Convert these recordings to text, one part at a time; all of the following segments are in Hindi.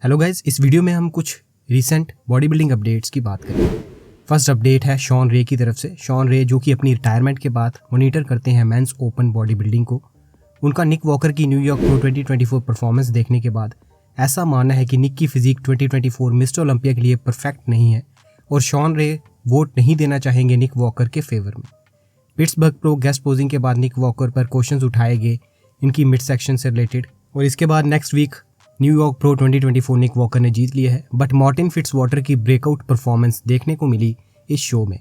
हेलो गाइज, इस वीडियो में हम कुछ रीसेंट बॉडी बिल्डिंग अपडेट्स की बात करेंगे। फर्स्ट अपडेट है शॉन रे की तरफ से। शॉन रे जो कि अपनी रिटायरमेंट के बाद मॉनिटर करते हैं मेंस ओपन बॉडी बिल्डिंग को। उनका निक वॉकर की न्यूयॉर्क प्रो 2024 परफॉर्मेंस देखने के बाद ऐसा मानना है कि निक की फिजिक 2024 मिस्टर ओलंपिया के लिए परफेक्ट नहीं है और शॉन रे वोट नहीं देना चाहेंगे निक वॉकर के फेवर में। पिट्सबर्ग प्रो गेस्ट पोजिंग के बाद निक वॉकर पर क्वेश्चंस उठाए गए इनकी मिड सेक्शन से रिलेटेड, और इसके बाद नेक्स्ट वीक न्यूयॉर्क प्रो 2024 निक वॉकर ने जीत लिया है। बट मार्टिन फिट्जवाटर की ब्रेकआउट परफॉर्मेंस देखने को मिली इस शो में।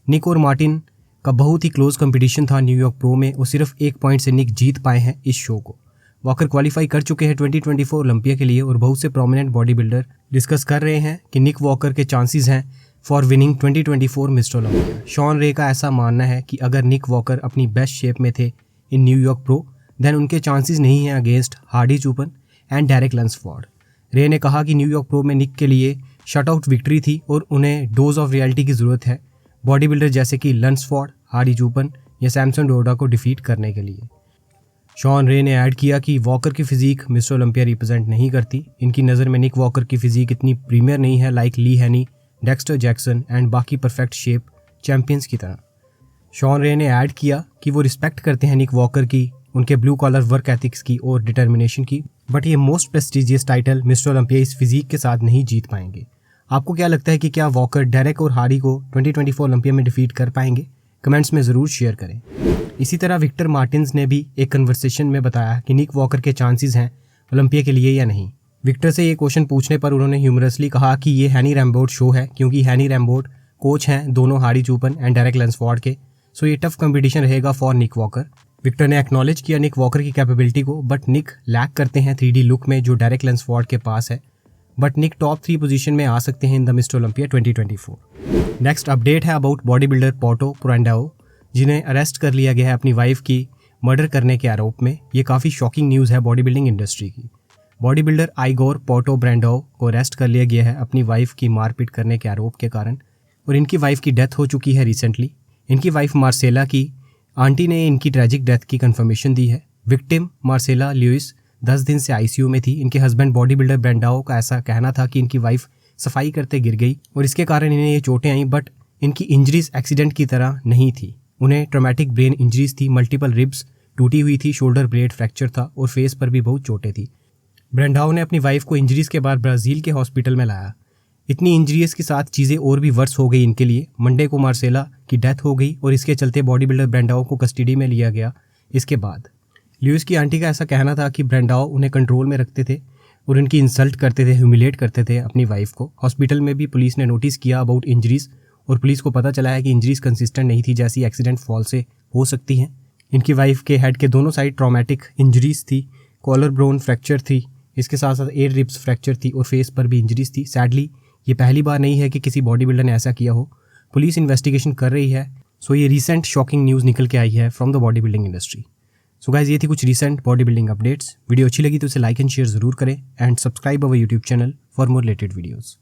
निक और मार्टिन का बहुत ही क्लोज कंपटीशन था न्यूयॉर्क प्रो में और सिर्फ 1 पॉइंट से निक जीत पाए हैं इस शो को। वॉकर क्वालिफाई कर चुके हैं 2024 ओलंपिया के लिए और बहुत से प्रोमिनेंट बॉडी बिल्डर डिस्कस कर रहे हैं कि निक वॉकर के चांसेस हैं for winning 2024 Mister Olympia. Shawn Ray का ऐसा मानना है कि अगर निक वॉकर अपनी बेस्ट शेप में थे इन न्यूयॉर्क प्रो देन उनके चांसेस नहीं हैं against Hadi Choopan and Derek Lunsford. Ray ने कहा कि न्यूयॉर्क प्रो में निक के लिए शट आउट विक्ट्री थी और उन्हें डोज ऑफ रियलिटी की ज़रूरत है बॉडी बिल्डर जैसे कि लंसफोर्ड, हार्डी चूपन या सैमसन डोडा को डिफीट करने के लिए। शॉन रे ने ऐड किया कि वॉकर की फिजिक मिस्टर ओलंपिया रिप्रेजेंट नहीं करती। इनकी नज़र में निक वॉकर की फिजिक इतनी प्रीमियर नहीं है लाइक ली हैनी, डेक्स्टर जैक्सन एंड बाकी परफेक्ट शेप चैंपियंस की तरह। शॉन रे ने ऐड किया कि वो रिस्पेक्ट करते हैं निक वॉकर की, उनके ब्लू कॉलर वर्क एथिक्स की और डिटर्मिनेशन की, बट ये most prestigious title mister Olympia इस फिजिक के साथ नहीं जीत पाएंगे। आपको क्या लगता है कि क्या वॉकर डेरेक और हार्डी को 2024 ओलंपिया में डिफीट कर पाएंगे? कमेंट्स में ज़रूर शेयर करें। इसी तरह विक्टर मार्टिन्स ने भी एक कन्वर्सेशन में बताया कि निक वॉकर के चांसेस हैं ओलंपिया के लिए या नहीं। विक्टर से ये क्वेश्चन पूछने पर उन्होंने ह्यूमरसली कहा कि ये हैनी रैम्बोर्ट शो है क्योंकि हैनी रैम्बोर्ट कोच हैं दोनों हार्डी चूपन एंड डेरेक लंसफोर्ड के, सो ये टफ कंपटीशन रहेगा फॉर निक वॉकर। विक्टर ने एक्नॉलेज किया निक वॉकर की कैपेबिलिटी को, बट निक लैक करते हैं 3D लुक में जो डेरेक लंसफोर्ड के पास है, बट निक टॉप 3 पोजीशन में आ सकते हैं in the mister Olympia 2024। Next update है अबाउट बॉडी बिल्डर पोर्टो पुरेंडाओ, जिन्हें अरेस्ट कर लिया गया है अपनी वाइफ की मर्डर करने के आरोप में। ये काफ़ी शॉकिंग न्यूज़ है बॉडी बिल्डिंग इंडस्ट्री की। बॉडी बिल्डर आइगोर पोर्टो ब्रेंडाओ को अरेस्ट कर लिया गया है अपनी वाइफ की मारपीट करने के आरोप के कारण, और इनकी वाइफ की डेथ हो चुकी है रिसेंटली। इनकी वाइफ मार्सेला की आंटी ने इनकी ट्रैजिक डेथ की कंफर्मेशन दी है। विक्टिम मार्सेला लुइस 10 दिन से आईसीयू में थी। इनके हस्बैंड बॉडी बिल्डर ब्रेंडाओ का ऐसा कहना था कि इनकी वाइफ सफाई करते गिर गई और इसके कारण इन्हें ये चोटें आई, बट इनकी इंजरीज एक्सीडेंट की तरह नहीं थी। उन्हें ट्रॉमेटिक ब्रेन इंजरीज थी, मल्टीपल रिब्स टूटी हुई थी, शोल्डर ब्लेड फ्रैक्चर था और फेस पर भी बहुत चोटें थी। ब्रेंडाओ ने अपनी वाइफ को इंजरीज के बाद ब्राज़ील के हॉस्पिटल में लाया। इतनी इंजरीज के साथ चीज़ें और भी वर्स हो गई इनके लिए। मंडे को मार्सेला की डेथ हो गई और इसके चलते बॉडी बिल्डर ब्रेंडाओ को कस्टडी में लिया गया। इसके बाद लुइस की आंटी का ऐसा कहना था कि ब्रेंडाओ उन्हें कंट्रोल में रखते थे और उनकी इंसल्ट करते थे, ह्यूमिलेट करते थे अपनी वाइफ को। हॉस्पिटल में भी पुलिस ने नोटिस किया अबाउट इंजरीज और पुलिस को पता चला है कि इंजरीज कंसिस्टेंट नहीं थी जैसी एक्सीडेंट फॉल से हो सकती हैं। इनकी वाइफ के हेड के दोनों साइड ट्रॉमेटिक इंजरीज थी, कॉलर बोन फ्रैक्चर थी, इसके साथ साथ 8 रिब्स फ्रैक्चर थी और फेस पर भी इंजरीज थी। सैडली ये पहली बार नहीं है कि किसी बॉडी बिल्डर ने ऐसा किया हो। पुलिस इन्वेस्टिगेशन कर रही है। सो ये रीसेंट शॉकिंग न्यूज़ निकल के आई है from the body building industry. So guys, ये थी कुछ recent body building updates. Video अच्छी लगी तो इसे लाइक एंड शेयर ज़रूर करें and subscribe our YouTube channel for more related videos.